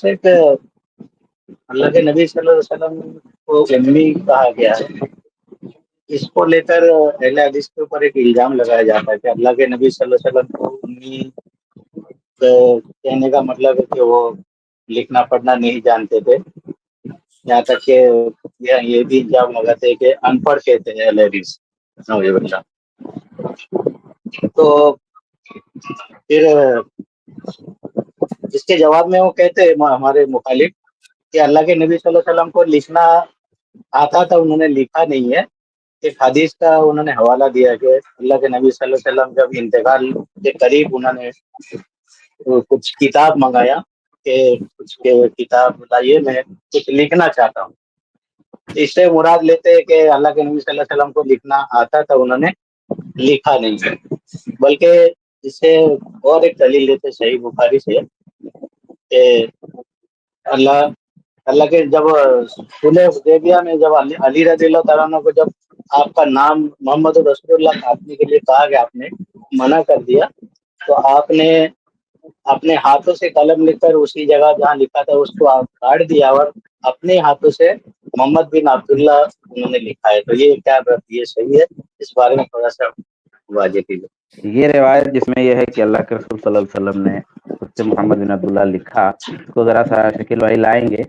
صرف اللہ کے نبی صلی اللہ علیہ وسلم کو امی کہا گیا ہے، اس کو لے کر اہل حدیث کے اوپر ایک الزام لگایا جاتا ہے کہ اللہ کے نبی صلی اللہ علیہ وسلم کو امی کہنے کا مطلب ہے کہ وہ لکھنا پڑھنا نہیں جانتے تھے، یہاں تک کہ یہ بھی الزام لگاتے ہیں کہ ان پڑھ کہتے ہیں اہل حدیث۔ نعوذ باللہ۔ تو پھر اس کے جواب میں وہ کہتے ہیں ہمارے مخالف کہ اللہ کے نبی صلی اللہ علیہ وسلم کو لکھنا آتا تھا، انہوں نے لکھا نہیں ہے۔ ایک حدیث کا انہوں نے حوالہ دیا کہ اللہ کے نبی صلی اللہ علیہ وسلم جب انتقال کے قریب انہوں نے کچھ کتاب منگایا کہ کچھ کتاب بتائیے، میں کچھ لکھنا چاہتا ہوں۔ اس سے مراد لیتے ہیں کہ اللہ کے نبی صلی اللہ علیہ وسلم کو لکھنا آتا تھا، انہوں نے لکھا نہیں ہے۔ بلکہ اس سے اور ایک دلیل دیتے صحیح بخاری سے کہ اللہ کے جب صلح حدیبیہ میں جب علی رضی اللہ تعالیٰ عنہ کو جب آپ کا نام محمد رسول اللہ کاٹنے کے لیے کہا کہ آپ نے منع کر دیا، تو آپ نے اپنے ہاتھوں سے قلم لکھ کر اسی جگہ جہاں لکھا تھا اس کو آپ کاٹ دیا اور اپنے ہاتھوں سے محمد بن عبداللہ انہوں نے لکھا ہے۔ تو یہ کیا یہ صحیح ہے؟ اس بارے میں تھوڑا سا واضح کیجیے۔ یہ روایت جس میں یہ ہے کہ اللہ کے رسول صلی اللہ علیہ وسلم نے خود سے محمد بن عبداللہ لکھا، اس کو ذرا سا شکیل بھائی لائیں گے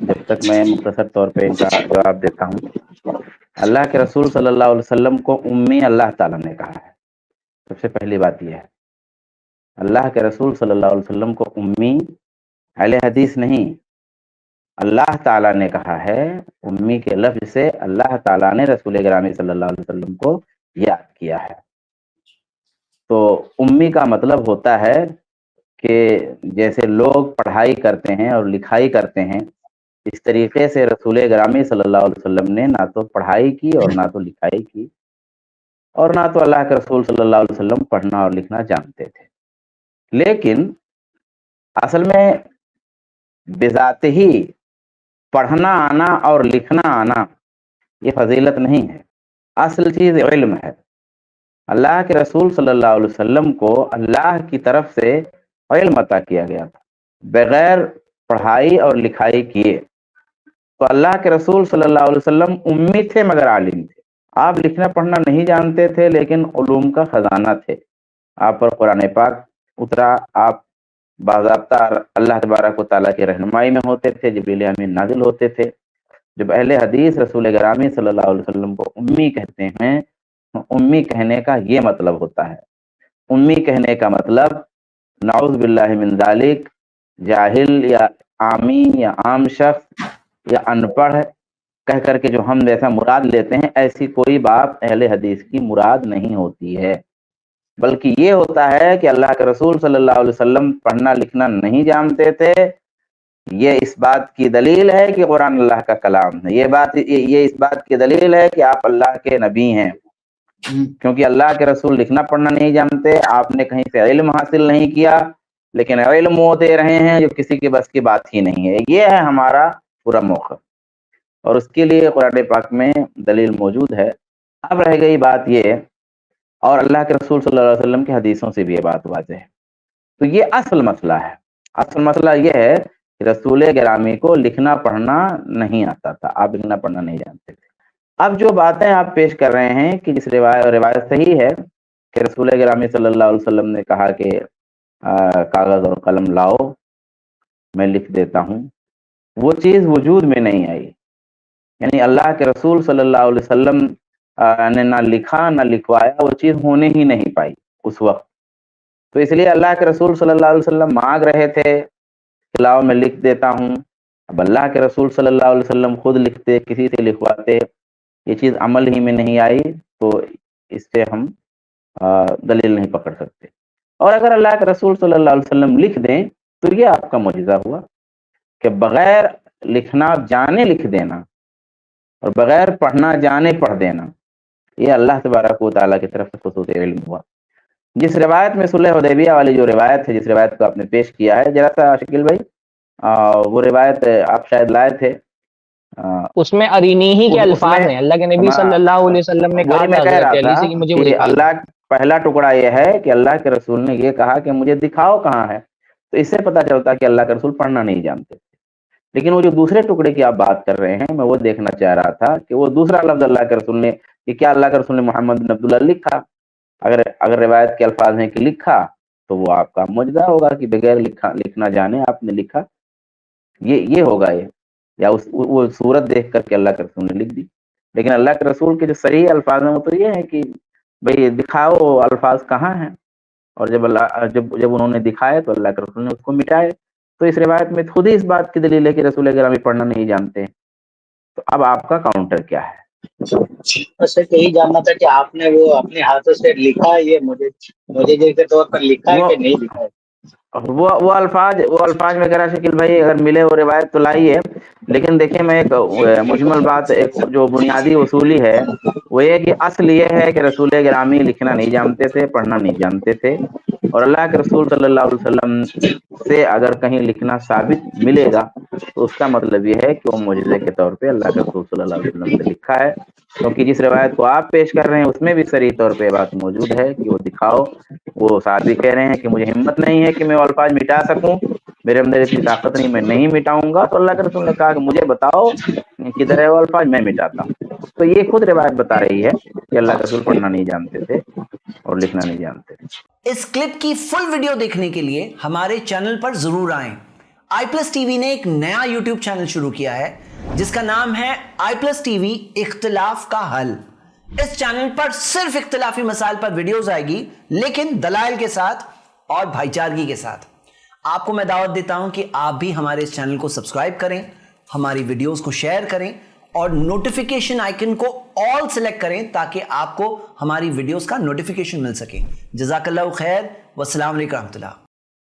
جب تک میں مختصر طور پہ ان کا جواب دیتا ہوں۔ اللہ کے رسول صلی اللہ علیہ وسلم کو امی اللہ تعالیٰ نے کہا ہے۔ سب سے پہلی بات یہ ہے، اللہ کے رسول صلی اللہ علیہ وسلم کو امی اہل حدیث نہیں، اللہ تعالیٰ نے کہا ہے۔ امی کے لفظ سے اللہ تعالیٰ نے رسول گرامی صلی اللہ علیہ وسلم کو یاد کیا ہے۔ تو امی کا مطلب ہوتا ہے کہ جیسے لوگ پڑھائی کرتے ہیں اور لکھائی کرتے ہیں، اس طریقے سے رسول گرامی صلی اللہ علیہ وسلم نے نہ تو پڑھائی کی اور نہ تو لکھائی کی، اور نہ تو اللہ کے رسول صلی اللہ علیہ وسلم پڑھنا اور لکھنا جانتے تھے۔ لیکن اصل میں بذات ہی پڑھنا آنا اور لکھنا آنا یہ فضیلت نہیں ہے، اصل چیز علم ہے۔ اللہ کے رسول صلی اللہ علیہ وسلم کو اللہ کی طرف سے علم عطا کیا گیا تھا بغیر پڑھائی اور لکھائی کیے۔ تو اللہ کے رسول صلی اللہ علیہ وسلم امی تھے مگر عالم تھے۔ آپ لکھنا پڑھنا نہیں جانتے تھے لیکن علوم کا خزانہ تھے۔ آپ پر قرآن پاک اترا، آپ باضابطہ اللہ تبارک و تعالیٰ کی رہنمائی میں ہوتے تھے، جبریل امین نازل ہوتے تھے۔ جب اہل حدیث رسول گرامی صلی اللہ علیہ وسلم کو امی کہتے ہیں، امی کہنے کا یہ مطلب ہوتا ہے۔ امی کہنے کا مطلب نعوذ باللہ من ذالک جاہل یا عامی یا عام شخص یا ان پڑھ کہہ کر کے جو ہم جیسا مراد لیتے ہیں، ایسی کوئی بات اہل حدیث کی مراد نہیں ہوتی ہے، بلکہ یہ ہوتا ہے کہ اللہ کے رسول صلی اللہ علیہ وسلم پڑھنا لکھنا نہیں جانتے تھے۔ یہ اس بات کی دلیل ہے کہ قرآن اللہ کا کلام ہے، یہ اس بات کی دلیل ہے کہ آپ اللہ کے نبی ہیں، کیونکہ اللہ کے رسول لکھنا پڑھنا نہیں جانتے، آپ نے کہیں سے علم حاصل نہیں کیا، لیکن علم وہ دے رہے ہیں جو کسی کے بس کی بات ہی نہیں ہے۔ یہ ہے ہمارا پورا موقف، اور اس کے لیے قرآن پاک میں دلیل موجود ہے۔ اب رہ گئی بات یہ، اور اللہ کے رسول صلی اللہ علیہ وسلم کی حدیثوں سے بھی یہ بات واضح ہے۔ تو یہ اصل مسئلہ ہے۔ اصل مسئلہ یہ ہے کہ رسول گرامی کو لکھنا پڑھنا نہیں آتا تھا، آپ لکھنا پڑھنا نہیں جانتے تھے۔ اب جو باتیں آپ پیش کر رہے ہیں کہ جس روایت صحیح ہے کہ رسول گرامی صلی اللہ علیہ وسلم نے کہا کہ کاغذ اور قلم لاؤ میں لکھ دیتا ہوں، وہ چیز وجود میں نہیں آئی۔ یعنی اللہ کے رسول صلی اللہ علیہ وسلم نے نہ لکھا نہ لکھوایا، وہ چیز ہونے ہی نہیں پائی اس وقت۔ تو اس لیے اللہ کے رسول صلی اللہ علیہ وسلم مانگ رہے تھے کہ لاؤ میں لکھ دیتا ہوں۔ اب اللہ کے رسول صلی اللہ علیہ وسلم خود لکھتے، کسی سے لکھواتے، یہ چیز عمل ہی میں نہیں آئی، تو اس سے ہم دلیل نہیں پکڑ سکتے۔ اور اگر اللہ کے رسول صلی اللہ علیہ وسلم لکھ دیں تو یہ آپ کا معجزہ ہوا کہ بغیر لکھنا جانے لکھ دینا اور بغیر پڑھنا جانے پڑھ دینا، یہ اللہ تبارک و تعالیٰ کی طرف سے خصوصی علم ہوا۔ جس روایت میں صلح حدیبیہ والی جو روایت ہے، جس روایت کو آپ نے پیش کیا ہے، ذرا سا شکیل بھائی وہ روایت آپ شاید لائے تھے، اس میں ارینی ہی کے الفاظ ہیں، اللہ کے نبی صلی اللہ علیہ وسلم نے کہا تھا حضرت علی سے کہ مجھے وہ دکھا دو۔ اللہ پہلا ٹکڑا یہ ہے کہ اللہ کے رسول نے یہ کہا کہ مجھے دکھاؤ کہاں ہے، تو اس سے پتہ چلتا ہے کہ اللہ کے رسول پڑھنا نہیں جانتے تھے. لیکن وہ جو دوسرے ٹکڑے کی آپ بات کر رہے ہیں، میں وہ دیکھنا چاہ رہا تھا کہ وہ دوسرا لفظ اللہ کے رسول نے، کہ کیا اللہ کے رسول نے محمد بن عبداللہ لکھا؟ اگر روایت کے الفاظ ہیں کہ لکھا، تو وہ آپ کا معجزہ ہوگا کہ بغیر لکھنا جانے آپ نے لکھا. یہ ہوگا یہ، یا وہ صورت دیکھ کر کے اللہ کے رسول نے لکھ دی. لیکن اللہ کے رسول کے جو صحیح الفاظ ہیں وہ تو یہ ہے کہ بھئی دکھاؤ الفاظ کہاں ہیں، اور جب انہوں نے دکھائے تو اللہ کے رسول نے اس کو مٹائے. تو اس روایت میں خود ہی اس بات کی دلیل ہے کہ رسول گرامی پڑھنا نہیں جانتے. تو اب آپ کا کاؤنٹر کیا ہے؟ بس یہی جاننا تھا کہ آپ نے وہ اپنے ہاتھوں سے لکھا ہے، یہ مجھے کے طور پر لکھا ہے کہ نہیں لکھا ہے؟ وہ الفاظ میں کہہ رہا شکیل بھائی اگر ملے وہ روایت تو لائیے. لیکن دیکھیں میں ایک مجمل بات، ایک جو بنیادی اصولی ہے وہ یہ کہ اصل یہ ہے کہ رسول گرامی لکھنا نہیں جانتے تھے، پڑھنا نہیں جانتے تھے. اور اللہ کے رسول صلی اللہ علیہ وسلم سے اگر کہیں لکھنا ثابت ملے گا تو اس کا مطلب یہ ہے کہ وہ معجزے کے طور پہ اللہ کے رسول صلی اللہ علیہ وسلم سے لکھا ہے. کیونکہ جس روایت کو آپ پیش کر رہے ہیں اس میں بھی صریح طور پہ بات موجود ہے کہ وہ دکھاؤ. وہ صاحب بھی کہہ رہے ہیں کہ مجھے ہمت نہیں ہے کہ میں وہ الفاظ مٹا سکوں، میرے اندر اتنی طاقت نہیں، میں نہیں مٹاؤں گا. تو اللہ کے رسول نے کہا کہ مجھے بتاؤ کدھر ہے وہ الفاظ، میں مٹاتا ہوں. تو یہ خود روایت بتا رہی ہے کہ اللہ کے رسول پڑھنا نہیں جانتے تھے اور لکھنا نہیں جانتے تھے. اس کلپ کی فل ویڈیو دیکھنے کے لیے ہمارے چینل پر ضرور آئیں. آئی پلس ٹی وی نے ایک نیا یوٹیوب چینل شروع کیا ہے جس کا نام ہے آئی پلس ٹی وی اختلاف کا حل. اس چینل پر صرف اختلافی مسائل پر ویڈیوز آئے گی، لیکن دلائل کے ساتھ اور بھائی چارگی کے ساتھ. آپ کو میں دعوت دیتا ہوں کہ آپ بھی ہمارے اس چینل کو سبسکرائب کریں، ہماری ویڈیوز کو شیئر کریں اور نوٹیفیکیشن آئیکن کو آل سلیکٹ کریں تاکہ آپ کو ہماری ویڈیوز کا نوٹیفیکیشن مل سکے. جزاک اللہ خیر، والسلام علیکم ورحمۃ اللہ.